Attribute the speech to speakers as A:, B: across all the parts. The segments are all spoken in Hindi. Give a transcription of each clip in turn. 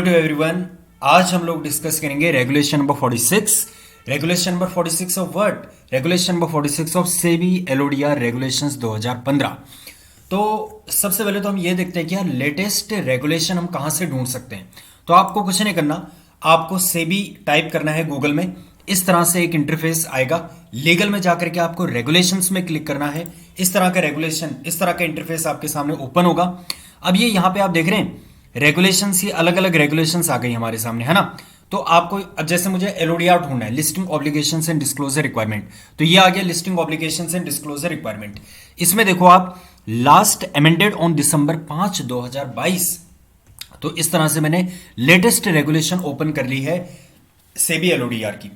A: To everyone. आज हम लोग डिस्कस करेंगे regulation number 46। Regulation number 46 of what? Regulation number 46 of SEBI LODR regulations 2015। तो सबसे पहले तो हम ये देखते हैं कि यार लेटेस्ट रेगुलेशन हम कहां से ढूंढ सकते हैं। तो आपको कुछ नहीं करना, आपको सेबी टाइप करना है गूगल में। इस तरह से एक इंटरफेस आएगा। लीगल में जाकर के आपको रेगुलेशंस में क्लिक करना है। इस तरह का रेगुलेशन, इस तरह का इंटरफेस आपके सामने ओपन होगा। अब ये यहां पे आप देख रहे हैं रेगुलेशंस, ये अलग अलग रेगुलेशंस आ गई हमारे सामने, है ना। तो आपको अब जैसे मुझे एलओडीआर ढूंढना है, listing obligations and disclosure requirement, तो ये आ गया listing obligations and disclosure requirement. इसमें देखो आप, लास्ट अमेंडेड ऑन दिसंबर 5 2022। तो इस तरह से मैंने लेटेस्ट रेगुलेशन ओपन कर ली है सेबी एलओडीआर की।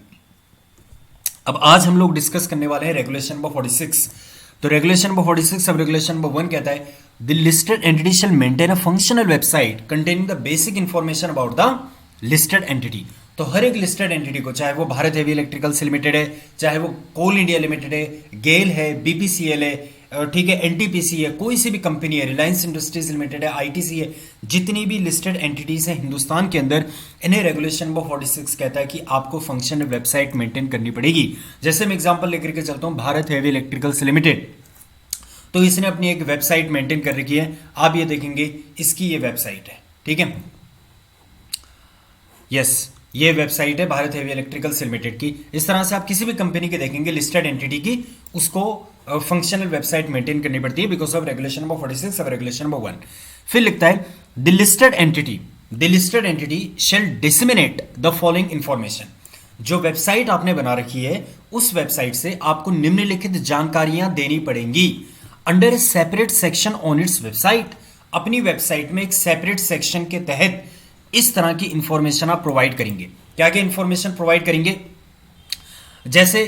A: अब आज हम लोग डिस्कस करने वाले हैं रेगुलेशन नंबर 46। तो रेगुलेशन नंबर 46 अब रेगुलेशन नंबर 1 कहता है the listed entity shall maintain a functional website containing the basic information about the listed entity. तो हर एक लिस्टेड एंटिटी को, चाहे वो भारत हेवी इलेक्ट्रिकल्स लिमिटेड है, चाहे वो कोल इंडिया लिमिटेड है, गेल है, बीपीसीएल है, ठीक है, एनटीपीसी है, कोई सी भी कंपनी है, रिलायंस इंडस्ट्रीज लिमिटेड है, आईटीसी है, जितनी भी लिस्टेड एंटिटीज हैं हिंदुस्तान के अंदर, इन्हें रेगुलेशन नंबर 46 कहता है कि आपको फंक्शनल वेबसाइट मेंटेन करनी पड़ेगी। जैसे मैं एग्जांपल लेकर के चलता हूं, भारत हेवी इलेक्ट्रिकल्स लिमिटेड, तो इसने अपनी एक वेबसाइट मेंटेन कर रखी है। आप ये देखेंगे, इसकी ये वेबसाइट है, ठीक है, यस, ये वेबसाइट है भारत हेवी इलेक्ट्रिकल्स लिमिटेड की। इस तरह से आप किसी भी कंपनी के देखेंगे लिस्टेड एंटिटी की, उसको फंक्शनल वेबसाइट मेंटेन करनी पड़ती है because of regulation number 46 of regulation number 1। फिर लिखता है the listed entity shell disseminate the following information. जो वेबसाइट आपने बना रखी है, उस वेबसाइट से आपको निम्नलिखित जानकारियां देनी पड़ेंगी under separate section on its website. अपनी वेबसाइट में एक सेपरेट सेक्शन के तहत इस तरह की इंफॉर्मेशन आप प्रोवाइड करेंगे। क्या क्या इंफॉर्मेशन प्रोवाइड करेंगे? जैसे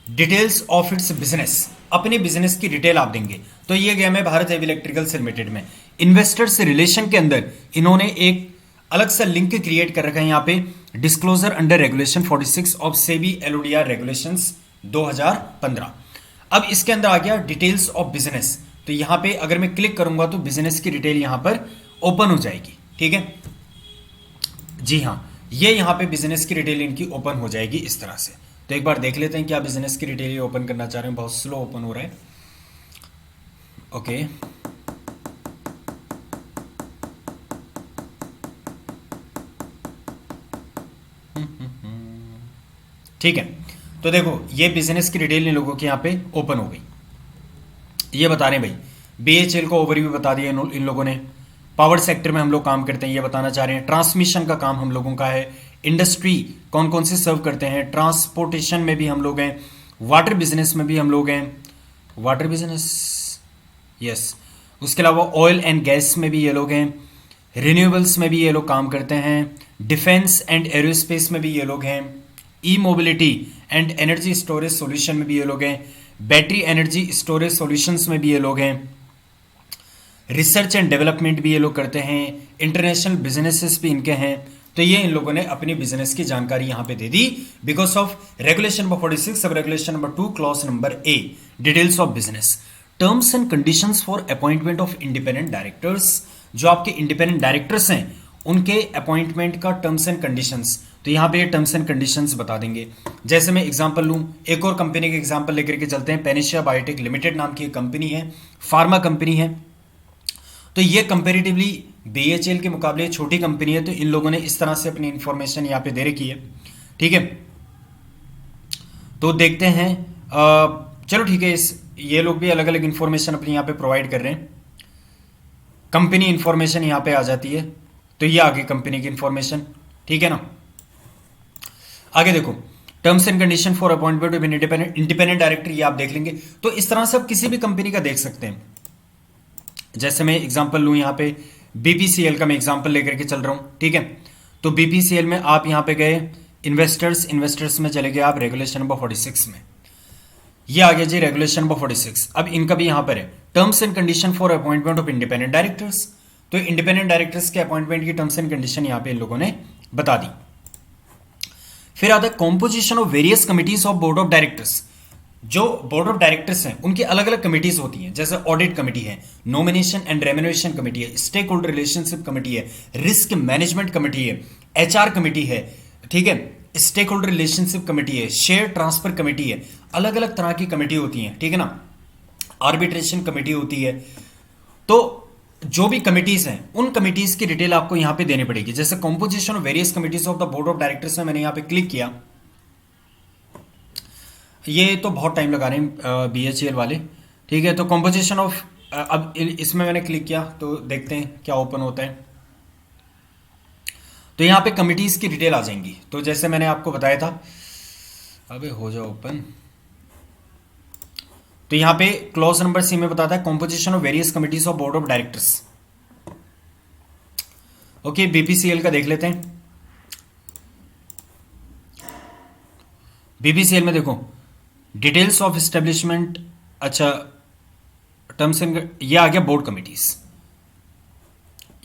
A: डिटेल्स ऑफ इट्स बिजनेस, अपने बिजनेस की डिटेल आप देंगे। तो ये गया मैं भारत हेवी इलेक्ट्रिकल्स लिमिटेड में इन्वेस्टर्स रिलेशन के अंदर इन्होंने एक अलग सा लिंक क्रिएट कर रखा है यहां पे, disclosure under regulation 46 of SEBI LODR regulations 2015। अब इसके अंदर आ गया डिटेल्स ऑफ बिजनेस। तो यहां पे अगर मैं क्लिक करूंगा तो बिजनेस की डिटेल यहां पर ओपन हो जाएगी, ठीक है जी हाँ, ये यहां पे बिजनेस की डिटेल इनकी ओपन हो जाएगी इस तरह से। तो एक बार देख लेते हैं क्या बिजनेस की डिटेल ओपन करना चाह रहे हैं। बहुत स्लो ओपन हो रहा है, ओके। ठीक है, तो देखो ये बिजनेस की डिटेल इन लोगों के यहां पे ओपन हो गई। ये बता रहे हैं भाई, बीएचएल को ओवरव्यू बता दिया इन लोगों ने। पावर सेक्टर में हम लोग काम करते हैं, ये बताना चाह रहे हैं। ट्रांसमिशन का काम हम लोगों का है। इंडस्ट्री कौन कौन से सर्व करते हैं, ट्रांसपोर्टेशन में भी हम लोग हैं, वाटर बिजनेस में भी हम लोग हैं, वाटर बिजनेस, यस। उसके अलावा ऑयल एंड गैस में भी ये लोग हैं, रिन्यूएबल्स में भी ये लोग काम करते हैं, डिफेंस एंड एरोस्पेस में भी ये लोग हैं, E mobility and energy storage solution में भी ये लोग हैं, बैटरी एनर्जी स्टोरेज सॉल्यूशंस में भी ये लोग हैं, रिसर्च एंड डेवलपमेंट भी ये लोग करते हैं, इंटरनेशनल बिजनेसेस भी इनके हैं। तो ये इन लोगों ने अपनी बिजनेस की जानकारी यहां पे दे दी because of regulation number 46 sub regulation number 2 clause number A, details of business, terms and conditions for appointment of independent directors. जो आपके इंडिपेंडेंट डायरेक्टर्स हैं उनके अपॉइंटमेंट का टर्म्स एंड कंडीशंस, तो यहां पे ये टर्म्स एंड कंडीशंस बता देंगे। जैसे मैं एग्जांपल लूं, एक और कंपनी के एग्जांपल लेकर के चलते हैं। पेनिशिया बायोटेक लिमिटेड नाम की एक कंपनी है, फार्मा कंपनी है। तो ये कंपेरेटिवली बीएचएल के मुकाबले छोटी कंपनी है, तो इन लोगों ने इस तरह से अपनी इंफॉर्मेशन यहां पे दे रखी है, ठीक है। तो देखते हैं, चलो ठीक है, ये लोग भी अलग अलग इंफॉर्मेशन अपनी यहां पे प्रोवाइड कर रहे हैं। कंपनी इंफॉर्मेशन यहां पे आ जाती है, तो ये आगे कंपनी की इंफॉर्मेशन, ठीक है ना। आगे देखो, terms and condition for appointment of independent director, ये आप देख लेंगे। तो इस तरह से आप किसी भी कंपनी का देख सकते हैं। जैसे मैं एग्जांपल लूं, यहां पे बीपीसीएल का मैं एग्जांपल लेकर के चल रहा हूं, ठीक है। तो बीपीसीएल में आप यहां पे गए, इन्वेस्टर्स में चले गए आप रेगुलेशन नंबर 46 में, ये आ गया जी रेगुलेशन नंबर 46। अब इनका भी यहां पर है terms and condition for appointment of independent directors. तो इंडिपेंडेंट डायरेक्टर्स के अपॉइंटमेंट की टर्म्स एंड कंडीशन यहां पे इन लोगों ने बता दी। फिर आता है composition of various committees of board of directors. जो बोर्ड ऑफ डायरेक्टर्स हैं उनकी अलग अलग कमिटीज होती हैं, जैसे ऑडिट कमेटी है, नॉमिनेशन एंड रेम्युनरेशन कमेटी है, स्टेक होल्डर रिलेशनशिप कमेटी है, रिस्क मैनेजमेंट कमेटी है, एचआर कमेटी है, ठीक है, स्टेक होल्डर रिलेशनशिप कमेटी है, शेयर ट्रांसफर कमेटी है, अलग अलग तरह की कमेटी होती हैं, ठीक है ना, आर्बिट्रेशन कमेटी होती है। तो जो भी कमिटीज हैं उन कमिटीज की डिटेल आपको यहां पे देनी पड़ेगी। जैसे composition of various committees of the board of directors में मैंने यहां पे क्लिक किया, ये तो बहुत टाइम लगा रहे हैं बीएचईएल वाले, ठीक है। तो कॉम्पोजिशन ऑफ, अब इसमें मैंने क्लिक किया तो देखते हैं क्या ओपन होता है। तो यहाँ पे कमिटीज की डिटेल आ जाएंगी। तो जैसे मैंने आपको बताया था, अबे हो जाओ ओपन। तो यहाँ पे क्लॉज नंबर सी में बताता है composition of various committees of board of directors. Okay, BPCL का देख लेते हैं। बीपीसीएल में देखो डिटेल्स ऑफ एस्टेब्लिशमेंट, अच्छा टर्म्स एंड, ये आ गया बोर्ड कमिटीज।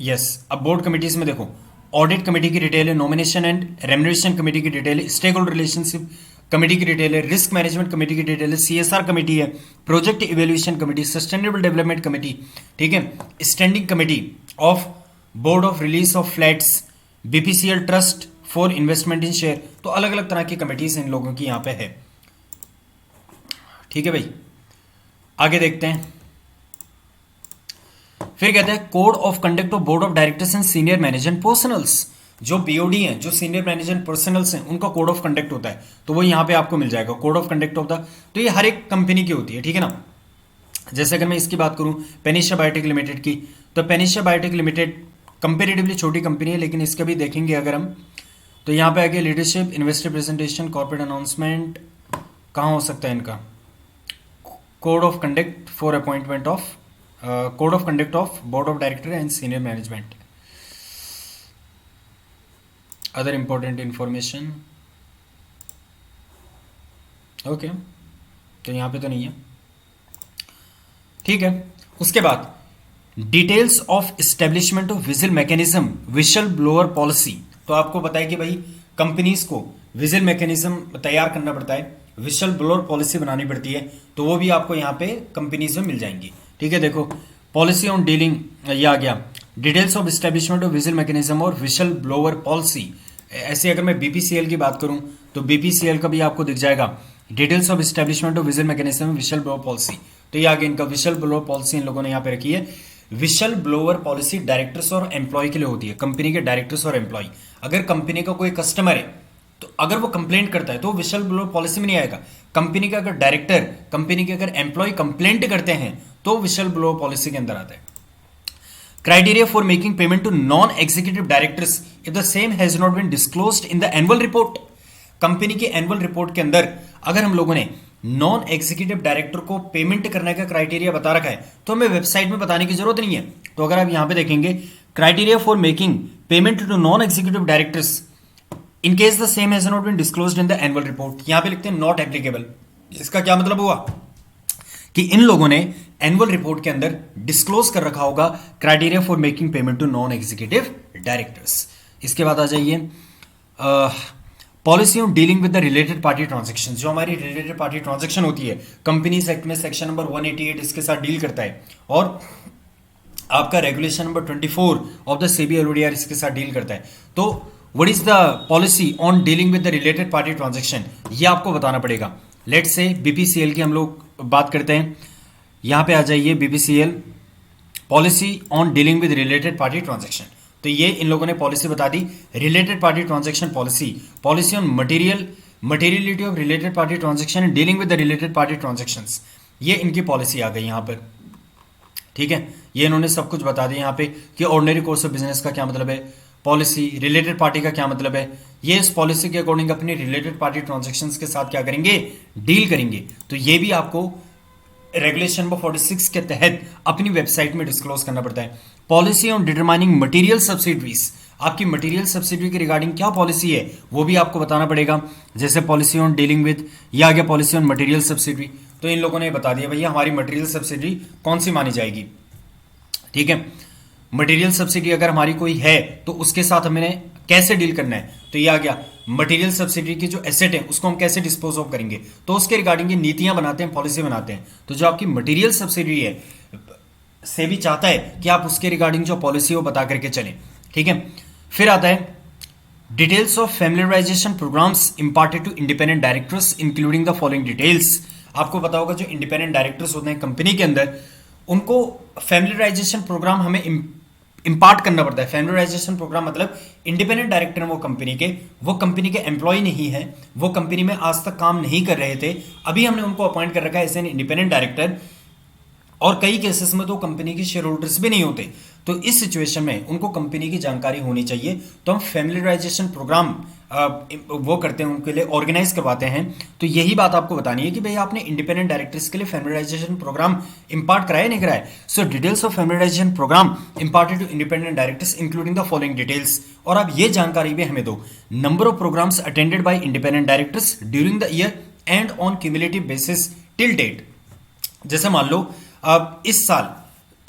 A: यस, अब बोर्ड कमिटीज में देखो ऑडिट कमेटी की डिटेल है, नॉमिनेशन एंड रेम्युनरेशन कमेटी की डिटेल है, स्टेक होल्डर रिलेशनशिप कमेटी की डिटेल है, रिस्क मैनेजमेंट कमेटी की डिटेल है, सीएसआर कमेटी है, project evaluation committee, sustainable development committee, ठीक है, standing committee of board of release of flats, BPCL trust for investment in share. तो अलग अलग तरह की कमेटीज इन लोगों की यहां पे है, ठीक है भाई। आगे देखते हैं, फिर कहते हैं code of conduct of board of directors and senior management personnels. जो बीओडी हैं, जो सीनियर मैनेजमेंट पर्सनल्स हैं, उनका कोड ऑफ कंडक्ट होता है, तो वो यहां पे आपको मिल जाएगा, code of conduct of the. तो ये हर एक कंपनी की होती है, ठीक है ना। जैसे अगर मैं इसकी बात करूं पेनिशिया बायोटेक लिमिटेड की, तो पेनिशिया बायोटेक लिमिटेड कंपेरेटिवली छोटी कंपनी है, लेकिन इसका भी देखेंगे अगर हम, तो यहां पे आगे leadership, investor presentation, corporate announcement, कहां हो सकता है इनका code of conduct for appointment of, code of conduct of board of director and senior management, other important information. Okay, तो यहां पे तो नहीं है, ठीक है। उसके बाद details of establishment of vigil mechanism, we shall blower policy. तो आपको पता है कि भाई कंपनीज को विजिल मैकेनिज्म तैयार करना पड़ता है, विशल ब्लोअर पॉलिसी बनानी पड़ती है, तो वो भी आपको यहाँ पे कंपनीज में मिल जाएंगी, ठीक है। देखो पॉलिसी ऑन डीलिंग, ये आ गया details of establishment of vigil mechanism और विशल ब्लोअर पॉलिसी। ऐसे अगर मैं बीपीसीएल की बात करूं तो बीपीसीएल का भी आपको दिख जाएगा details of establishment of vigil mechanism, we shall blower policy. तो ये आगे इनका विशल ब्लोअर पॉलिसी इन लोगों ने यहाँ पे रखी है। विशल ब्लोअर पॉलिसी डायरेक्टर्स और एम्प्लॉय के लिए होती है, कंपनी के डायरेक्टर्स और एम्प्लॉय। अगर कंपनी का कोई कस्टमर है तो अगर वो कंप्लेंट करता है तो विशल ब्लोअर पॉलिसी में नहीं आएगा। कंपनी का अगर डायरेक्टर, कंपनी के अगर एम्प्लॉय कंप्लेंट करते हैं तो विशल ब्लोअर पॉलिसी के अंदर आता है। Criteria for making payment to non executive directors if the same has not been disclosed in the annual report. Company की एनुअल रिपोर्ट के अंदर अगर हम लोगों ने नॉन एग्जीक्यूटिव डायरेक्टर को पेमेंट करने का क्राइटेरिया बता रखा है तो हमें वेबसाइट में बताने की जरूरत नहीं है। तो अगर आप यहां पे देखेंगे criteria for making payment to non executive directors in case the same has not been disclosed in the annual report, यहां पे लिखते हैं नॉट एप्लीकेबल। इसका क्या मतलब हुआ कि इन लोगों ने एनुअल रिपोर्ट के अंदर डिस्क्लोज कर रखा होगा criteria for making payment to non executive directors. इसके बाद आ जाइए policy on dealing with the related party transaction. जो हमारी रिलेटेड पार्टी ट्रांजैक्शन होती है कंपनीज एक्ट में सेक्शन नंबर 188 इसके साथ डील करता है, और आपका regulation number 24 of the SEBI LODR इसके साथ डील करता है। तो what is the policy on dealing with the related party transaction, ये आपको बताना पड़ेगा। लेट्स से बीपीसीएल की हम लोग बात करते हैं, यहां पे आ जाइए BPCL policy on dealing with related party transaction. तो ये इन लोगों ने पॉलिसी बता दी, related party transaction policy, policy on materiality of related party transaction and dealing with the related party transactions, ये इनकी पॉलिसी आ गई यहां पर, ठीक है। ये इन्होंने सब कुछ बता दिया यहां पे कि ऑर्डिनरी कोर्स ऑफ बिजनेस का क्या मतलब है, पॉलिसी रिलेटेड पार्टी का क्या मतलब है, ये इस पॉलिसी के अकॉर्डिंग अपनी रिलेटेड पार्टी ट्रांजैक्शंस के साथ क्या करेंगे, डील करेंगे। तो ये भी आपको रेगुलेशन नंबर 46 के तहत अपनी वेबसाइट में डिस्क्लोज करना पड़ता है। Policy on determining material subsidies, आपकी मटेरियल सब्सिडी के रिगार्डिंग क्या पॉलिसी है वो भी आपको बताना पड़ेगा। जैसे पॉलिसी ऑन डीलिंग विद, ये आ गया पॉलिसी ऑन मटेरियल सब्सिडी। तो इन लोगों ने बता दिया भैया हमारी मटेरियल सब्सिडी कौन सी मानी जाएगी, ठीक है। मटेरियल सब्सिडी अगर हमारी कोई है तो उसके साथ हमें कैसे डील करना है, तो ये आ गया मटेरियल सब्सिडी की जो एसेट है उसको हम कैसे डिस्पोज ऑफ करेंगे, तो उसके रिगार्डिंग ये नीतियां बनाते हैं, पॉलिसी बनाते हैं। तो जो आपकी मटेरियल सब्सिडी है, सेबी चाहता है कि आप उसके रिगार्डिंग जो पॉलिसी वो बता करके चलें, ठीक है। फिर आता है details of familiarization programs imparted to independent directors including the following details. आपको पता होगा जो इंडिपेंडेंट डायरेक्टर्स होते हैं कंपनी के अंदर, उनको फैमिलियराइजेशन प्रोग्राम हमें इंपार्ट करना पड़ता है। फैमिलियराइजेशन प्रोग्राम मतलब इंडिपेंडेंट डायरेक्टर है वो कंपनी के एम्प्लॉय नहीं है, वो कंपनी में आज तक काम नहीं कर रहे थे, अभी हमने उनको अपॉइंट कर रखा है एज एन इंडिपेंडेंट डायरेक्टर, और कई केसेस में तो कंपनी के शेयर होल्डर्स भी नहीं होते। तो इस सिचुएशन में उनको कंपनी की जानकारी होनी चाहिए, तो हम फैमिलियराइजेशन प्रोग्राम वो करते हैं, उनके लिए ऑर्गेनाइज करवाते हैं। तो यही बात आपको बतानी है कि भाई आपने इंडिपेंडेंट डायरेक्टर्स के लिए फैमिलियराइजेशन प्रोग्राम इंपार्ट कराया नहीं कराया। So details of familiarization program imparted to independent directors including the following details. और आप ये जानकारी भी हमें दो, number of programs attended by independent directors during the year and on cumulative basis till date. जैसे मान लो अब इस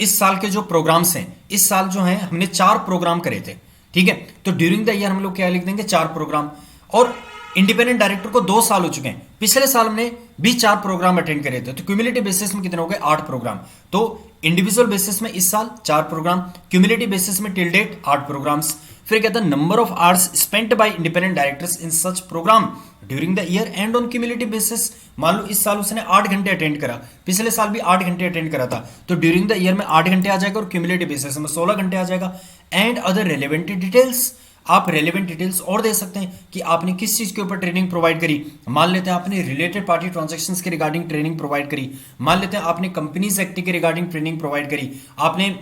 A: साल के जो प्रोग्राम्स हैं, इस साल जो हैं हमने 4 प्रोग्राम करे थे, ठीक है। तो ड्यूरिंग द ईयर हम लोग क्या लिख देंगे, 4 प्रोग्राम। और इंडिपेंडेंट डायरेक्टर को 2 साल हो चुके हैं, पिछले साल हमने भी 4 प्रोग्राम अटेंड करे थे, तो क्यूमुलेटिव बेसिस में कितने हो गए, 8 प्रोग्राम। तो इंडिविजुअल बेसिस में इस साल 4 प्रोग्राम, क्यूमुलेटिव बेसिस में टिल डेट 8 प्रोग्राम्स। फिर कहता है number of hours spent by independent directors in such programme during the year and on cumulative basis. मान लो इस साल उसने 8 घंटे अटेंड करा, पिछले साल भी 8 घंटे अटेंड करा था, तो ड्यूरिंग द ईयर में 8 घंटे आ जाएगा और क्यूमुलेटिव बेसिस में 16 घंटे आ जाएगा। एंड अदर रेलेवेंट डिटेल्स, आप रेलेवेंट डिटेल्स और दे सकते हैं कि आपने किस चीज के ऊपर ट्रेनिंग प्रोवाइड करी। मान लेते हैं आपने रिलेटेड पार्टी ट्रांजैक्शंस के रिगार्डिंग ट्रेनिंग प्रोवाइड करी, मान लेते हैं आपने कंपनीज एक्ट के रिगार्डिंग ट्रेनिंग प्रोवाइड करी, आपने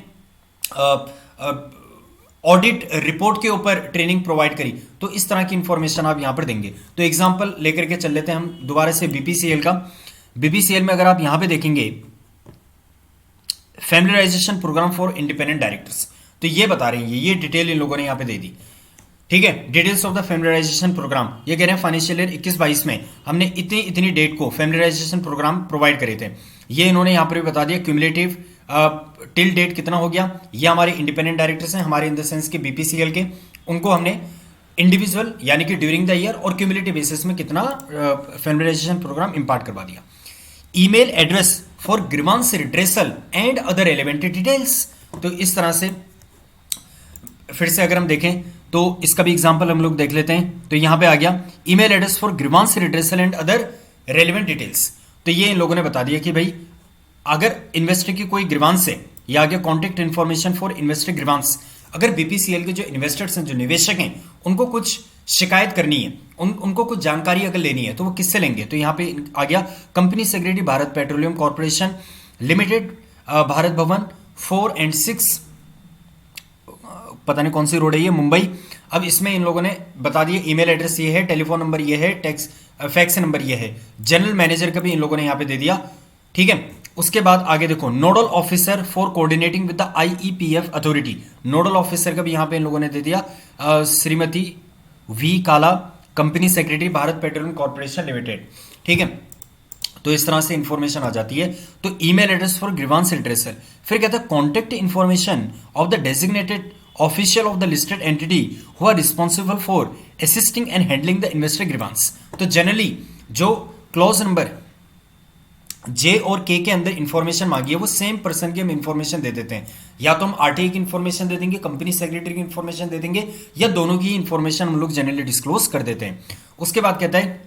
A: ऑडिट रिपोर्ट के ऊपर ट्रेनिंग प्रोवाइड करी। तो इस तरह की इंफॉर्मेशन आप यहां पर देंगे। तो एग्जांपल लेकर के चल लेते हैं हम दोबारा से बीपीसीएल का। बीपीसीएल में अगर आप यहां पे देखेंगे familiarisation programme for independent directors, तो ये बता रही है, ये डिटेल इन लोगों ने यहां पे दे दी, ठीक है। Details of the familiarisation programme, ये कह रहे हैं फाइनेंशियल ईयर 21-22 में हमने इतनी इतनी डेट को फैमिलियराइजेशन प्रोग्राम प्रोवाइड करे थे। ये इन्होंने यहां पर भी बता दिया, क्यूमुलेटिव टिल डेट कितना हो गया। ये हमारे इंडिपेंडेंट डायरेक्टर्स हैं, हमारे इन द सेंस के बीपीसीएल के, उनको हमने इंडिविजुअल यानी कि ड्यूरिंग द ईयर और क्यूमुलेटिव बेसिस में कितना फैमिलियराइजेशन प्रोग्राम इंपार्ट करवा दिया। Email address for grievance redressal and other एलिमेंटेड details. तो इस तरह से फिर से अगर हम देखें तो इसका भी एग्जांपल हम लोग देख लेते हैं। तो यहां पे आ गया email address for grievance redressal and other relevant details. तो ये इन लोगों ने बता दिया कि भाई अगर इन्वेस्टर की कोई ग्रीवांस है, या आगे contact information for investor grievance, अगर बीपीसीएल के जो इन्वेस्टर्स हैं, जो निवेशक हैं, उनको कुछ शिकायत करनी है, उनको कुछ जानकारी अगर लेनी है, तो वो किससे लेंगे। तो यहां पे आ गया company secretary Bharat petroleum corporation limited, Bharat Bhavan 4 और 6, पता नहीं कौन सी रोड है ये, मुंबई। अब इसमें इन लोगों ने बता दिया ईमेल एड्रेस ये है, टेलीफोन नंबर ये है, फैक्स नंबर ये है, जनरल मैनेजर का भी इन लोगों ने यहां पे दे दिया, ठीक है। उसके बाद आगे देखो nodal officer for coordinating with the IEPF authority, nodal officer का भी यहां पे इन लोगों ने दे दिया, श्रीमती V Kala, company secretary Bharat petroleum corporation limited, ठीक है। तो इस तरह से इंफॉर्मेशन आ जाती है। तो email address for grievance redressal. फिर कहता है contact information of the designated official of the listed entity who are responsible for assisting and handling the investor grievance. तो जनरली जो क्लॉज नंबर जे और के अंदर इंफॉर्मेशन मांगी है, वो सेम पर्सन की हम इंफॉर्मेशन दे देते हैं, या तो हम आरटीआई की इंफॉर्मेशन दे देंगे, कंपनी सेक्रेटरी की इंफॉर्मेशन दे देंगे, या दोनों की इंफॉर्मेशन हम लोग जनरली डिस्क्लोज कर देते हैं। उसके बाद कहता है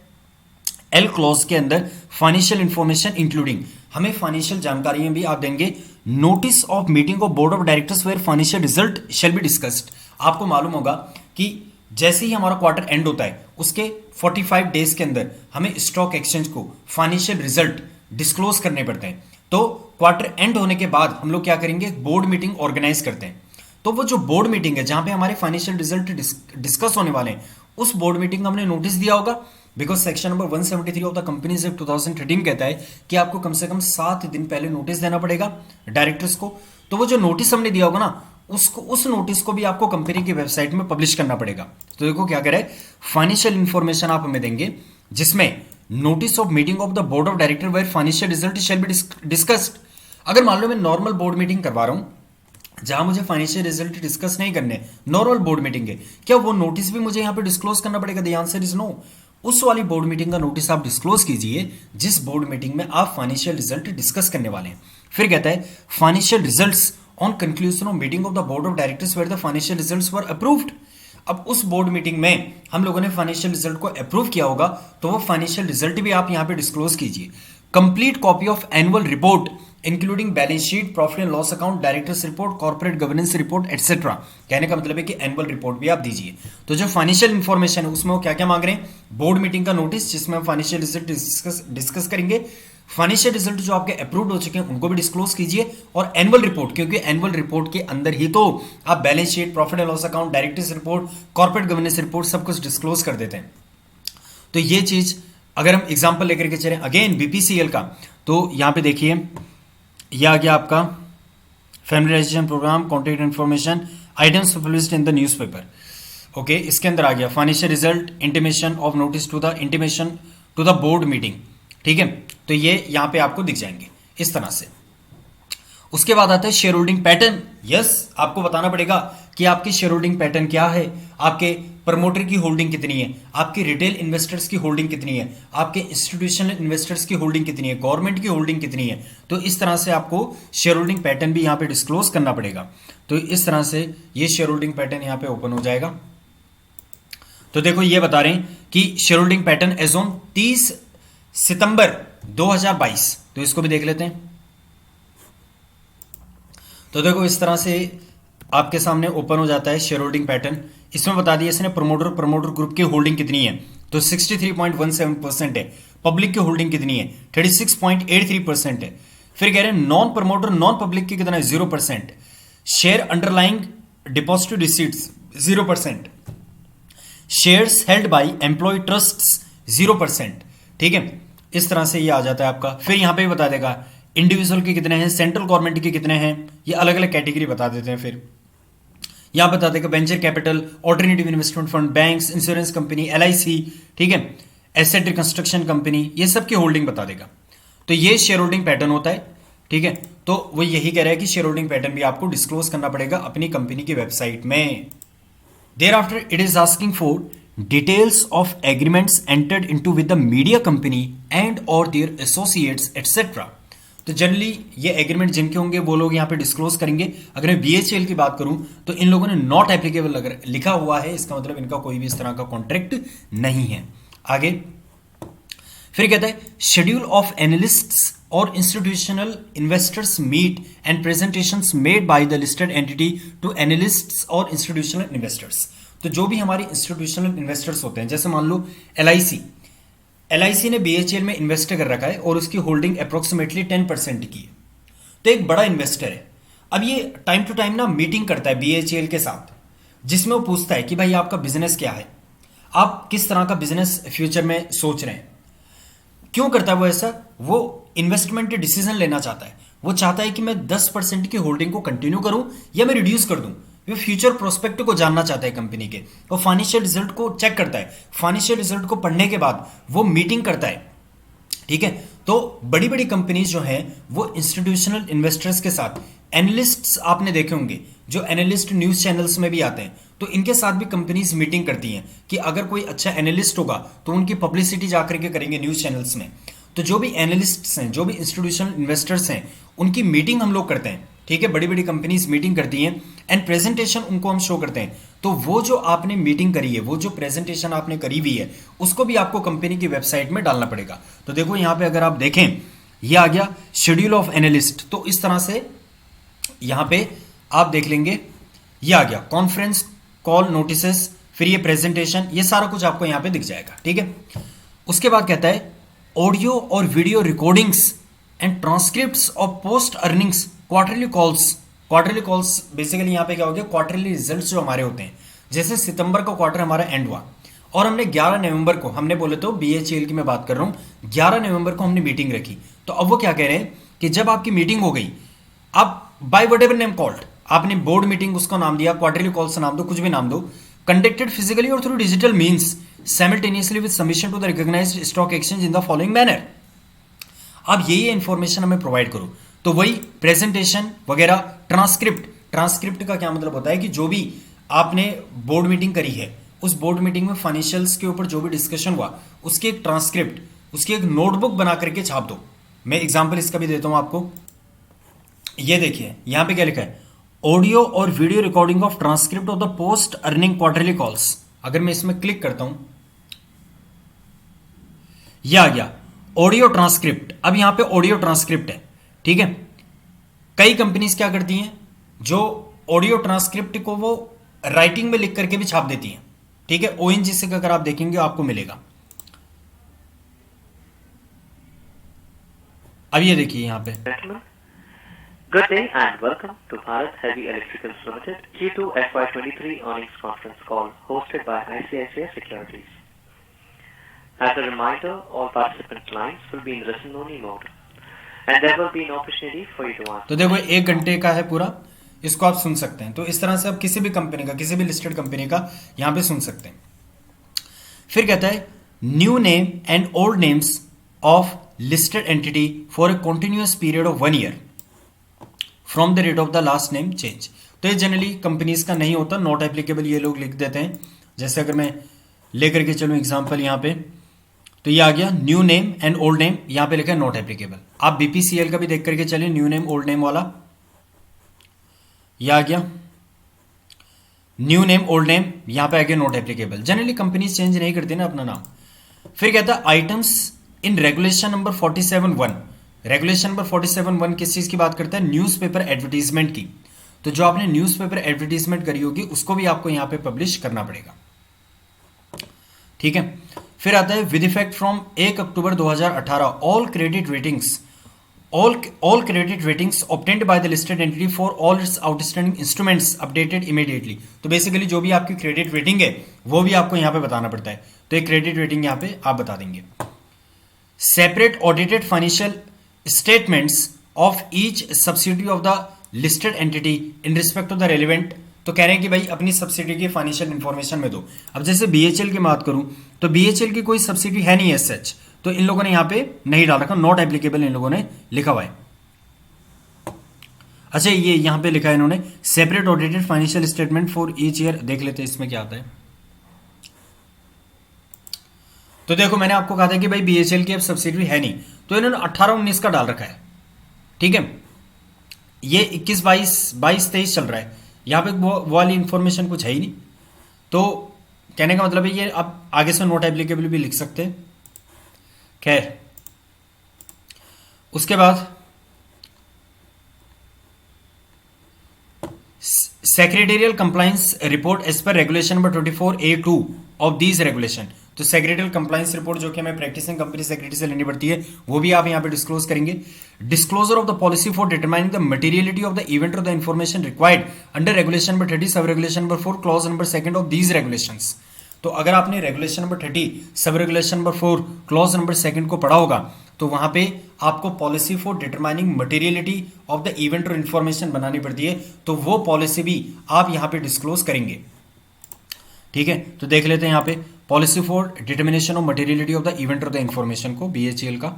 A: एल क्लॉज के अंदर फाइनेंशियल इंफॉर्मेशन इंक्लूडिंग, हमें फाइनेंशियल जानकारियां भी आप देंगे। Notice of meeting of board of directors where financial result shall be discussed. आपको मालूम होगा कि जैसे ही हमारा क्वार्टर एंड होता है, उसके 45 डेज के अंदर हमें स्टॉक एक्सचेंज को फाइनेंशियल रिजल्ट डिस्क्लोज करने पड़ते हैं। तो क्वार्टर एंड होने के बाद हम लोग क्या करेंगे, बोर्ड मीटिंग ऑर्गेनाइज करते हैं। तो वो जो बोर्ड मीटिंग है जहां पे हमारे फाइनेंशियल रिजल्ट डिस्कस होने वाले हैं, उस बोर्ड मीटिंग का हमने नोटिस दिया होगा, because section number 173 of the companies act 2013 कहता है कि आपको कम से कम 7 दिन पहले नोटिस देना पड़ेगा डायरेक्टर्स को। तो वो जो नोटिस हमने दिया होगा ना, उसको उस नोटिस को भी आपको कंपनी की वेबसाइट में पब्लिश करना पड़ेगा। तो देखो क्या करे, फाइनेंशियल इंफॉर्मेशन आप हमें देंगे जिसमें notice of meeting of the board of director where financial result shall be discussed. अगर मान लो मैं नॉर्मल बोर्ड मीटिंग करवा रहा हूं, जहां मुझे फाइनेंशियल रिजल्ट डिस्कस नहीं करने, नॉर्मल बोर्ड मीटिंग है, क्या वो नोटिस भी मुझे यहां पे डिस्क्लोज करना पड़ेगा? The answer is no. उस वाली बोर्ड मीटिंग का नोटिस आप डिस्क्लोज कीजिए जिस बोर्ड मीटिंग में आप फाइनेंशियल रिजल्ट डिस्कस करने वाले हैं। फिर कहता है financial results on conclusion of meeting of the board of directors where the financial results were approved. अब उस बोर्ड मीटिंग में हम लोगों ने फाइनेंशियल रिजल्ट को अप्रूव किया होगा, तो वो फाइनेंशियल रिजल्ट भी आप यहां पे डिस्क्लोज कीजिए। Complete copy of annual report including balance sheet, profit and loss account, directors report, corporate governance report etcetera. कहने का मतलब है कि एनुअल रिपोर्ट भी आप दीजिए। तो जो फाइनेंशियल इंफॉर्मेशन है उसमें वो क्या क्या मांग रहे हैं? बोर्ड मीटिंग का नोटिस जिसमें हम फाइनेंशियल रिजल्ट डिस्कस करेंगे, फाइनेंशियल रिजल्ट जो आपके अप्रूव्ड हो चुके हैं उनको भी डिस्क्लोज कीजिए, और एनुअल रिपोर्ट, क्योंकि एनुअल रिपोर्ट के अंदर ही तो आप balance sheet, profit and loss account, directors report, corporate governance report सब कुछ डिस्क्लोज कर देते हैं। तो ये चीज अगर हम एग्जांपल लेकर के चलें अगेन बीपीसीएल का, तो यहां पे देखिए ये आ गया आपका familiarization program, contact information, items published in the newspaper. Okay, इसके अंदर आ गया financial result, intimation of notice to the intimation to the board meeting. ठीक है, तो ये यहां पे आपको दिख जाएंगे इस तरह से। उसके बाद आता है शेयर होल्डिंग पैटर्न। यस, आपको बताना पड़ेगा कि आपकी शेयर होल्डिंग पैटर्न क्या है, आपके प्रमोटर की होल्डिंग कितनी है, आपकी रिटेल इन्वेस्टर्स की होल्डिंग कितनी है, आपके इंस्टीट्यूशनल इन्वेस्टर्स की होल्डिंग कितनी है, गवर्नमेंट की होल्डिंग कितनी है। तो इस तरह से आपको शेयर होल्डिंग पैटर्न भी यहां पे डिस्क्लोज करना पड़ेगा। तो इस तरह से ये शेयर होल्डिंग पैटर्न यहां पे ओपन हो जाएगा। तो देखो ये बता रहे हैं कि share holding pattern as on 30 September 2022। तो इसको भी देख लेते हैं। तो देखो इस तरह से आपके सामने ओपन हो जाता है शेयर होल्डिंग पैटर्न। इसमें बता दिया इसने प्रमोटर ग्रुप की होल्डिंग कितनी है, तो 63.17% है। पब्लिक की होल्डिंग कितनी है, 36.83% है। फिर कह रहे हैं नॉन प्रमोटर नॉन पब्लिक की कितना है, 0%। Share underlying deposit receipts 0%। Shares held by employ trusts 0%। ठीक है, इस तरह से ये आ जाता है आपका। फिर यहां पे भी बता देगा इंडिविजुअल के कितने हैं, सेंट्रल गवर्नमेंट के कितने हैं, ये अलग अलग कैटेगरी बता देते हैं। फिर यहां बता देगा venture capital, alternative investment fund, banks, insurance company, LIC, ठीक है, एसेट रिकंस्ट्रक्शन कंपनी, ये सब की होल्डिंग बता देगा। तो ये शेयर होल्डिंग पैटर्न होता है। ठीक है, तो वो यही कह रहा है कि शेयर होल्डिंग पैटर्न भी आपको डिस्क्लोज करना पड़ेगा अपनी कंपनी की वेबसाइट में। Thereafter, it is asking for details of agreements entered into with the media company and or their associates etc. तो जनरली ये एग्रीमेंट जिनके होंगे वो लोग यहाँ पे डिस्क्लोज करेंगे। अगर मैं बीएचएल की बात करूं तो इन लोगों ने नॉट एप्लीकेबल अगर लिखा हुआ है, इसका मतलब इनका कोई भी इस तरह का कॉन्ट्रैक्ट नहीं है। आगे फिर कहता है शेड्यूल ऑफ एनालिस्ट्स और institutional investors meet and presentations made by the listed entity to analysts और इंस्टीट्यूशनल इन्वेस्टर्स। तो जो भी हमारे इंस्टीट्यूशनल इन्वेस्टर्स होते हैं, जैसे मान लो एलआईसी ने बीएचएल में इन्वेस्ट कर रखा है और उसकी होल्डिंग अप्रोक्सीमेटली 10% की है, तो एक बड़ा इन्वेस्टर है। अब ये टाइम टू टाइम ना मीटिंग करता है बीएचएल के साथ, जिसमें वो पूछता है कि भाई आपका बिजनेस क्या है, आप किस तरह का बिजनेस फ्यूचर में सोच रहे हैं। क्यों करता है वो ऐसा? वो इन्वेस्टमेंट डिसीजन लेना चाहता है। वो चाहता है कि मैं 10% की होल्डिंग को कंटिन्यू करूं या मैं रिड्यूस कर दूं। वो फ्यूचर प्रोस्पेक्ट को जानना चाहता है कंपनी के। वो फाइनेंशियल रिजल्ट को चेक करता है। फाइनेंशियल रिजल्ट को पढ़ने के बाद वो मीटिंग करता है। ठीक है, तो बड़ी बड़ी कंपनीज जो हैं वो इंस्टीट्यूशनल इन्वेस्टर्स के साथ, एनालिस्ट्स आपने देखे होंगे जो एनालिस्ट न्यूज चैनल्स में भी आते हैं, तो इनके साथ भी कंपनीज मीटिंग करती हैं कि अगर कोई अच्छा एनालिस्ट होगा तो उनकी पब्लिसिटी जाकर के करेंगे न्यूज चैनल्स में। तो जो भी एनालिस्ट्स हैं, जो भी इंस्टीट्यूशनल इन्वेस्टर्स हैं, उनकी मीटिंग हम लोग करते हैं। ठीक है, बड़ी बड़ी कंपनीज मीटिंग करती हैं एंड प्रेजेंटेशन उनको हम शो करते हैं। तो वो जो आपने मीटिंग करी है, वो जो प्रेजेंटेशन आपने करी हुई है, उसको भी आपको कंपनी की वेबसाइट में डालना पड़ेगा। तो देखो यहाँ पे अगर आप देखें, ये आ गया शेड्यूल ऑफ एनालिस्ट। तो इस तरह से यहाँ पे आप देख लेंगे, ये आ गया कॉन्फ्रेंस कॉल नोटिसेस, फिर ये प्रेजेंटेशन, ये सारा कुछ आपको यहाँ पे दिख जाएगा। ठीक है, उसके बाद कहता है ऑडियो और video recordings and transcripts of post earnings quarterly calls. Quarterly calls basically यहाँ पे क्या हो गया, क्वार्टरली रिजल्ट्स जो हमारे होते हैं, जैसे सितंबर का क्वार्टर हमारा एंड हुआ और हमने 11 नवंबर को, हमने बोले तो बीएचएल की मैं बात कर रहा हूँ, 11 नवंबर को हमने मीटिंग रखी। तो अब वो क्या कह रहे हैं कि जब आपकी मीटिंग हो गई, आप बाय वटेवर नेम कॉल्ड, आपने बोर्ड मीटिंग उसको नाम दिया, क्वार्टरली कॉल्स नाम दो, कुछ भी नाम दो, कंडक्टेड फिजिकली और through digital means simultaneously with submission to the recognised stock exchange in the following manner. अब ये इंफॉर्मेशन हमें प्रोवाइड करो। तो वही प्रेजेंटेशन वगैरह, ट्रांसक्रिप्ट, ट्रांसक्रिप्ट का क्या मतलब होता है कि जो भी आपने बोर्ड मीटिंग करी है, उस बोर्ड मीटिंग में फाइनेंशियल्स के ऊपर जो भी डिस्कशन हुआ, उसकी एक ट्रांसक्रिप्ट, उसकी एक नोटबुक बना करके छाप दो। मैं एग्जांपल इसका भी देता हूं आपको। ये देखिए यहां पे क्या लिखा है, ऑडियो और video recording of transcript of the post earning quarterly calls. अगर मैं इसमें क्लिक करता हूं, यह आ गया ऑडियो ट्रांसक्रिप्ट। अब यहां पे ऑडियो ट्रांसक्रिप्ट है, ठीक है। कई कंपनीज क्या करती हैं, जो ऑडियो ट्रांसक्रिप्ट को वो राइटिंग में लिख करके भी छाप देती हैं, ठीक है। ओएनजीसी का अगर आप देखेंगे आपको मिलेगा। अब ये देखिए यहां पे,
B: Good day and welcome to Bharat Heavy Electricals Limited Q2 FY23 earnings conference call hosted by ICICI Securities. As a reminder, all participant lines will be in listen-only mode, and there will be an opportunity for you to ask.
A: तो देखो 1 घंटे का है पूरा, इसको आप सुन सकते हैं। तो इस तरह से आप किसी भी कंपनी का, किसी भी लिस्टेड कंपनी का यहां पे सुन सकते हैं। फिर कहता है new name and old names of listed entity for a continuous period of 1 year from the rate of the last name change. तो ये जनरली कंपनीज का नहीं होता, नॉट एप्लीकेबल ये लोग लिख देते हैं। जैसे अगर मैं लेकर के चलूं एग्जांपल यहां पे, तो ये आ गया new name and old name, यहां पे लिखा है नॉट एप्लीकेबल। आप बीपीसीएल का भी देख करके चलिए, न्यू नेम ओल्ड नेम वाला, यह आ गया न्यू नेम ओल्ड नेम, यहां पे आ गया not applicable. Generally companies change नहीं करती ना अपना नाम। फिर कहता है items in regulation number 47(1). Regulation number 47(1) किस चीज की बात करता है, न्यूज़पेपर एडवर्टीजमेंट की। तो जो आपने न्यूज़पेपर एडवर्टीजमेंट करी होगी उसको भी आपको यहां पे पब्लिश करना पड़ेगा, ठीक है। फिर आता है with effect from 1 October 2018 all credit ratings obtained by the listed entity for all it's outstanding instruments updated immediately. तो बेसिकली जो भी आपकी क्रेडिट रेटिंग है वो भी आपको यहां पे बताना पड़ता है। तो एक क्रेडिट रेटिंग यहां पे आप बता देंगे। Separate audited financial statements of each subsidy of the listed entity in respect of the relevant. तो कह रहे हैं कि भाई अपनी सब्सिडी की फाइनेंशियल इंफॉर्मेशन में दो। अब जैसे बीएचएल की बात करूं तो बीएचएल की कोई सब्सिडी है नहीं एज सच, तो इन लोगों ने यहां पे नहीं डाल रखा, नॉट एप्लीकेबल इन लोगों ने लिखा हुआ है। अच्छा ये यहां पे लिखा है इन्होंने separate audited financial statement for each year. देख लेते हैं इसमें क्या आता है। तो देखो मैंने आपको कहा था कि भाई बीएचएल की अब सब्सिडी है नहीं, तो इन्होंने 18-19 का डाल रखा है, ठीक है। ये 21-22-23 चल रहा है, यहां पे वो वाली इंफॉर्मेशन कुछ है ही नहीं। तो कहने का मतलब है ये अब आगे से नोट एप्लीकेबल भी लिख सकते हैं। खैर उसके बाद secretarial compliance report as per regulation number 24A2 of these regulation. तो सेक्रेटरियल कंप्लायंस रिपोर्ट जो कि हमें प्रैक्टिसिंग कंपनी सेक्रेटरी से लेनी पड़ती है, वो भी आप यहां पे डिस्क्लोज करेंगे। Disclosure of the policy for determining the materiality of the event और the information required under regulation number 30 sub regulation number 4 clause number 2 of these regulations. तो अगर आपने regulation number 30 sub regulation number 4 clause number 2 को पढ़ा होगा तो वहां पे आपको policy for determining materiality of the event और इंफॉर्मेशन बनानी पड़ती है, तो वो पॉलिसी भी आप यहां पे डिस्क्लोज करेंगे, ठीक है। तो देख लेते हैं यहां पे policy for determination of materiality of the event और द इंफॉर्मेशन को बीएचईएल का।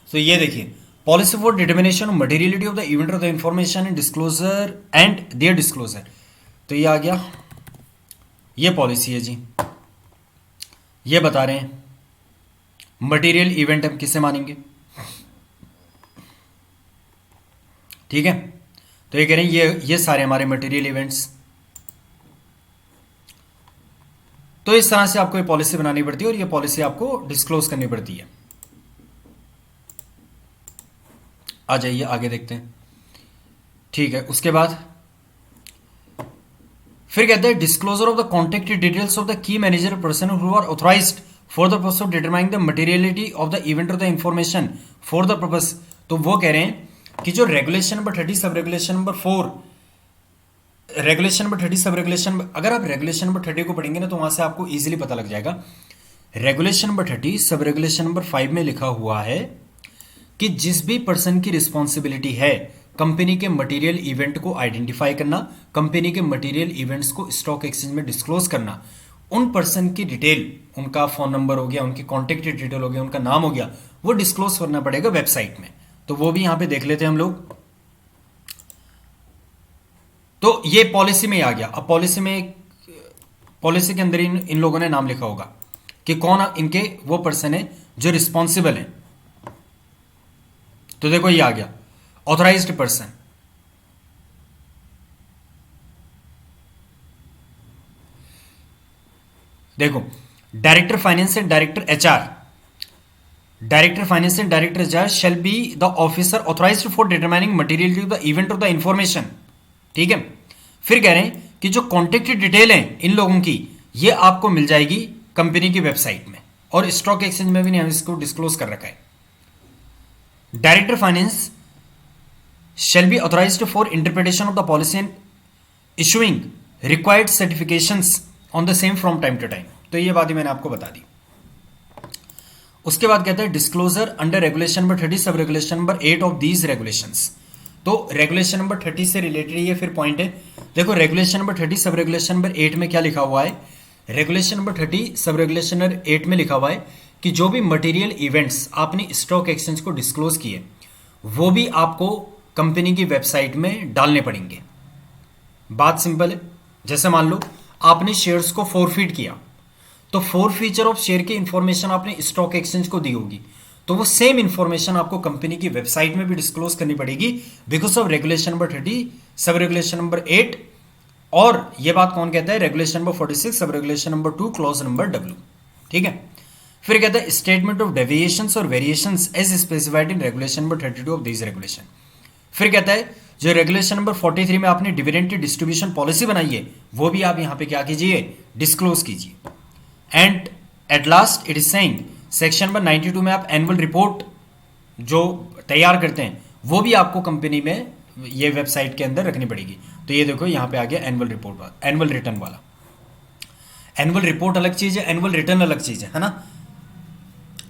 A: तो ये देखिए policy for determination of materiality of the event और the information and disclosure and their disclosure. तो ये आ गया, ये पॉलिसी है जी। ये बता रहे हैं मटेरियल इवेंट हम किसे मानेंगे, ठीक है। तो ये कह रहे हैं ये सारे हमारे मटेरियल इवेंट्स। तो इस तरह से आपको ये पॉलिसी बनानी पड़ती है और ये पॉलिसी आपको डिस्क्लोज करनी पड़ती है। आ जाइए आगे देखते हैं, ठीक है। उसके बाद फिर कहते हैं disclosure of the contact details of the key manager person who are authorized for the purpose of determining the materiality of the event और the information for the purpose. तो वो कह रहे हैं कि जो regulation number 30 sub regulation number 4 regulation number 30 sub regulation, अगर आप रेगुलेशन नंबर 30 को पढ़ेंगे ना तो वहां से आपको इजीली पता लग जाएगा। Regulation number 30 sub regulation number 5 में लिखा हुआ है कि जिस भी पर्सन की रिस्पॉन्सिबिलिटी है कंपनी के मटेरियल इवेंट को आइडेंटिफाई करना, कंपनी के मटेरियल इवेंट्स को स्टॉक एक्सचेंज में डिस्क्लोज करना, उन पर्सन की डिटेल, उनका फोन नंबर हो गया, उनकी कॉन्टेक्ट डिटेल हो गया, उनका नाम हो गया, वो डिस्क्लोज करना पड़ेगा वेबसाइट में। तो वो भी यहां पे देख लेते हैं हम लोग। तो ये पॉलिसी में ही आ गया। अब पॉलिसी के अंदर इन लोगों ने नाम लिखा होगा कि कौन इनके वो पर्सन है जो रिस्पॉन्सिबल है। तो देखो ये आ गया ऑथराइज्ड पर्सन। देखो director finance and director HR, director finance and director HR shall be the officer authorised for determining material to the event of the information. ठीक है, फिर कह रहे हैं कि जो कॉन्टेक्ट डिटेल है इन लोगों की ये आपको मिल जाएगी कंपनी की वेबसाइट में, और स्टॉक एक्सचेंज में भी नहीं हम इसको डिस्क्लोज कर रखा है। Director finance shall be authorised for interpretation of the policy and issuing required certifications on the same from time to time. तो ये बात ही मैंने आपको बता दी। उसके बाद कहता है disclosure under regulation number 30 sub regulation number 8 of these regulations. तो रेगुलेशन नंबर 30 से रिलेटेड ये फिर पॉइंट है। देखो regulation number 30 sub regulation number 8 में क्या लिखा हुआ है, regulation number 30 sub regulation number 8 में लिखा हुआ है कि जो भी मटेरियल इवेंट्स आपने स्टॉक एक्सचेंज को डिस्क्लोज किए वो भी आपको कंपनी की वेबसाइट में डालने पड़ेंगे। बात सिंपल है, जैसे मान लो आपने शेयर्स को फॉरफिट किया तो फॉरफीचर ऑफ शेयर की इंफॉर्मेशन आपने स्टॉक एक्सचेंज को दी होगी, तो वो सेम इंफॉर्मेशन आपको कंपनी की वेबसाइट में भी डिस्क्लोज करनी पड़ेगी because of regulation number 30 sub regulation number 8। और ये बात कौन कहता है, regulation number 46 sub regulation number 2 clause number W। ठीक है, फिर कहता है स्टेटमेंट ऑफ डेविएशंस और variations as specified in regulation number 32 of this regulation. फिर कहता है जो रेगुलेशन नंबर 43 में आपने डिविडेंड की डिस्ट्रीब्यूशन पॉलिसी बनाई है वो भी आप यहां पे क्या कीजिए, डिस्क्लोज कीजिए। And at last it is saying section number 92 में आप एनुअल रिपोर्ट जो तैयार करते हैं वो भी आपको कंपनी में ये वेबसाइट के अंदर रखनी पड़ेगी। तो ये देखो यहां पे आ गया एनुअल रिपोर्ट वाला, एनुअल रिटर्न वाला। एनुअल रिपोर्ट अलग चीज है, एनुअल रिटर्न अलग चीज है ना।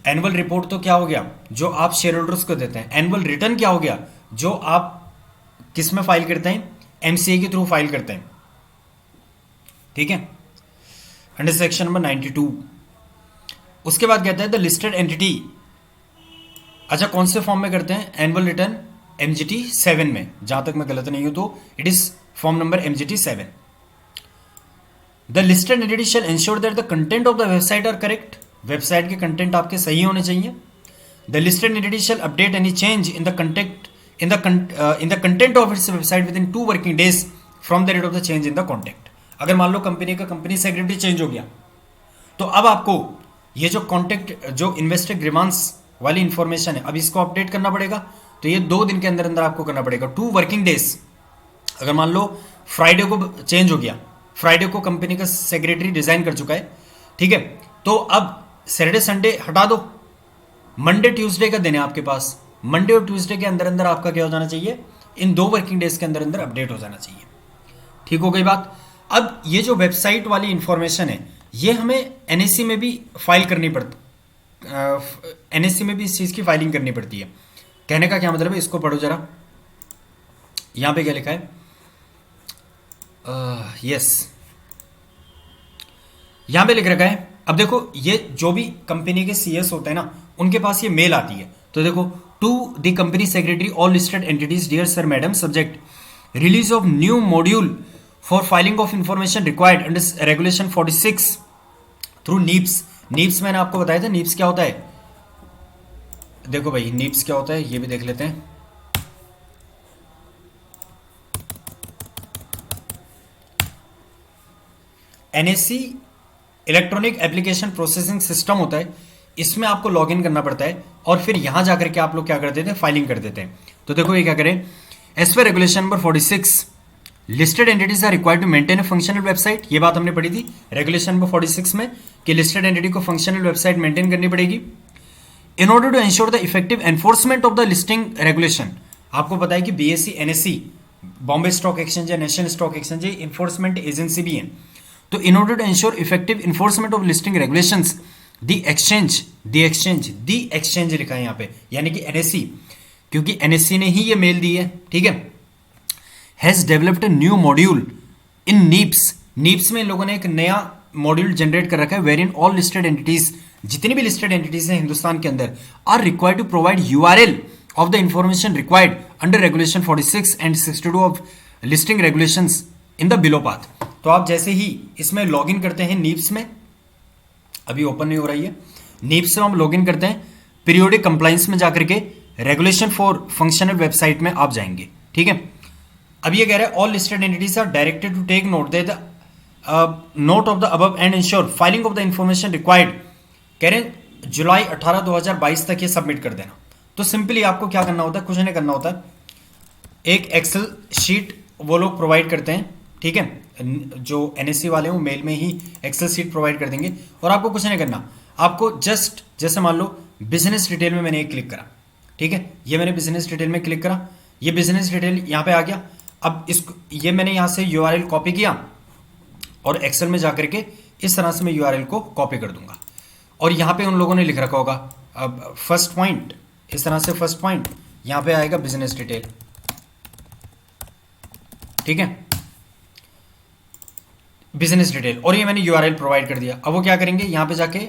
A: एनुअल रिपोर्ट तो क्या हो गया जो आप शेयर होल्डर्स को देते हैं, एनुअल रिटर्न क्या हो गया जो आप किस में फाइल करते हैं, एमसीए के थ्रू फाइल करते हैं। ठीक है, अंडर सेक्शन नंबर 92। उसके बाद कहता है द लिस्टेड एंटिटी, अच्छा कौन से फॉर्म में करते हैं, एनुअल रिटर्न MGT 7 में, जहां तक मैं गलत नहीं हूं तो it is form number MGT 7। The listed entity shell ensure that the content of the website R correct, website के कंटेंट आपके सही होने चाहिए। The listed entity shell update any change in the content in the content of its website within 2 working days from the date of the change in the contact। अगर मान लो कंपनी का कंपनी सेक्रेटरी चेंज हो गया तो अब आपको ये जो कॉन्टेक्ट जो इन्वेस्टर ग्रीवांस वाली इंफॉर्मेशन है अब इसको अपडेट करना पड़ेगा। तो ये 2 दिन के अंदर अंदर आपको करना पड़ेगा, 2 वर्किंग डेज। अगर मान लो फ्राइडे को चेंज हो गया, फ्राइडे को कंपनी का सेक्रेटरी रिजाइन कर चुका है, ठीक है, तो अब सैटरडे संडे हटा दो, मंडे ट्यूसडे का दिन है आपके पास, मंडे और ट्यूसडे के अंदर अंदर आपका क्या हो जाना चाहिए, इन 2 वर्किंग डेज के अंदर अंदर अपडेट हो जाना चाहिए। ठीक हो गई बात। अब ये जो वेबसाइट वाली इंफॉर्मेशन है ये हमें एनएससी में भी फाइल करनी पड़ती, एनएससी में भी इस चीज की फाइलिंग करनी पड़ती है। कहने का क्या मतलब है, इसको पढ़ो जरा, यहां पे क्या लिखा है, यस यहां पे लिख रखा है। अब देखो ये जो भी कंपनी के सीएस होते हैं ना उनके पास ये मेल आती है, तो देखो to the company secretary all listed entities dear sir madam subject release of new module for filing of information required under regulation 46 through NEAPS. NEAPS मैंने आपको बताया था, नीप्स क्या होता है, देखो भाई नीप्स क्या होता है ये भी देख लेते हैं। NSC electronic application processing system होता है, इसमें आपको लॉगिन करना पड़ता है और फिर यहां जाकर के आप लोग क्या कर देते हैं, फाइलिंग कर देते हैं। तो देखो ये क्या करें, as per regulation number 46 listed entities are required to maintain a functional website. ये बात हमने पढ़ी थी रेगुलेशन नंबर 46 में कि लिस्टेड एंटिटी को फंक्शनल वेबसाइट मेंटेन करनी पड़ेगी। In order to ensure the effective enforcement of the listing regulation, आपको पता है कि BSE NSE Bombay stock exchange या national stock exchange enforcement agency भी है। तो in order to ensure effective enforcement of listing regulations the exchange लिखा है यहाँ पे, यानी कि एनएससी, क्योंकि एनएससी ने ही ये मेल दी है, ठीक है, has developed new module in नीप्स। नीप्स में इन लोगों ने एक नया मॉड्यूल जनरेट कर रखा है wherein all listed entities, जितनी भी लिस्टेड एंटिटीज हैं हिंदुस्तान के अंदर, are required to provide URL of the information required under regulation 46 and 62 of listing regulations in the below path. तो आप जैसे ही इसमें लॉगिन करते हैं नीप्स में, अभी ओपन नहीं हो रही है, नीप्स से हम लॉगिन करते हैं, पीरियोडिक कंप्लाइंस में जाकर के रेगुलेशन फॉर फंक्शनल वेबसाइट में आप जाएंगे। ठीक है, अब ये कह रहा है all listed entities are directed to take note that note of the above and ensure filing of the information required. कह रहे हैं जुलाई 18 2022 तक ये सबमिट कर देना। तो सिंपली आपको क्या करना होता है, कुछ नहीं करना होता है, एक एक्सेल शीट वो लोग प्रोवाइड करते हैं। ठीक है, जो एनएससी वाले हैं वो मेल में ही एक्सेल शीट प्रोवाइड कर देंगे और आपको कुछ नहीं करना। आपको जस्ट जैसे मान लो बिजनेस डिटेल में मैंने एक क्लिक करा, ठीक है, ये मैंने बिजनेस डिटेल में क्लिक करा, ये बिजनेस डिटेल यहाँ पे आ गया। अब इसको ये मैंने यहाँ से यूआरएल कॉपी किया और एक्सेल में जाकर के इस तरह से मैं यूआरएल को कॉपी कर दूंगा और यहाँ पे उन लोगों ने लिख रखा होगा अब फर्स्ट पॉइंट, इस तरह से फर्स्ट पॉइंट यहाँ पे आएगा बिजनेस डिटेल। ठीक है, बिजनेस डिटेल, और ये मैंने यूआरएल प्रोवाइड कर दिया। अब वो क्या करेंगे, यहाँ पे जाके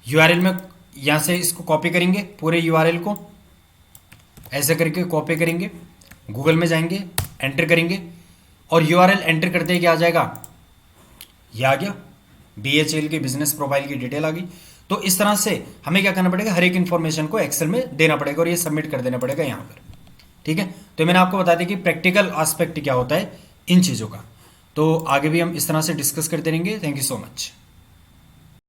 A: यूआरएल में यहाँ से इसको कॉपी करेंगे, पूरे यूआरएल को ऐसे करके कॉपी करेंगे, गूगल में जाएंगे, एंटर करेंगे और यूआरएल एंटर करते ही क्या आ जाएगा, ये आ गया, बीएचएल की बिजनेस प्रोफाइल की डिटेल आ गई। तो इस तरह से हमें क्या करना पड़ेगा, हर एक इन्फॉर्मेशन को एक्सेल में देना पड़ेगा और ये सबमिट कर देना पड़ेगा यहाँ पर। ठीक है, तो मैंने आपको बता दिया कि प्रैक्टिकल एस्पेक्ट क्या होता है इन चीज़ों का। तो आगे भी हम इस तरह से डिस्कस करते रहेंगे। Thank you so much.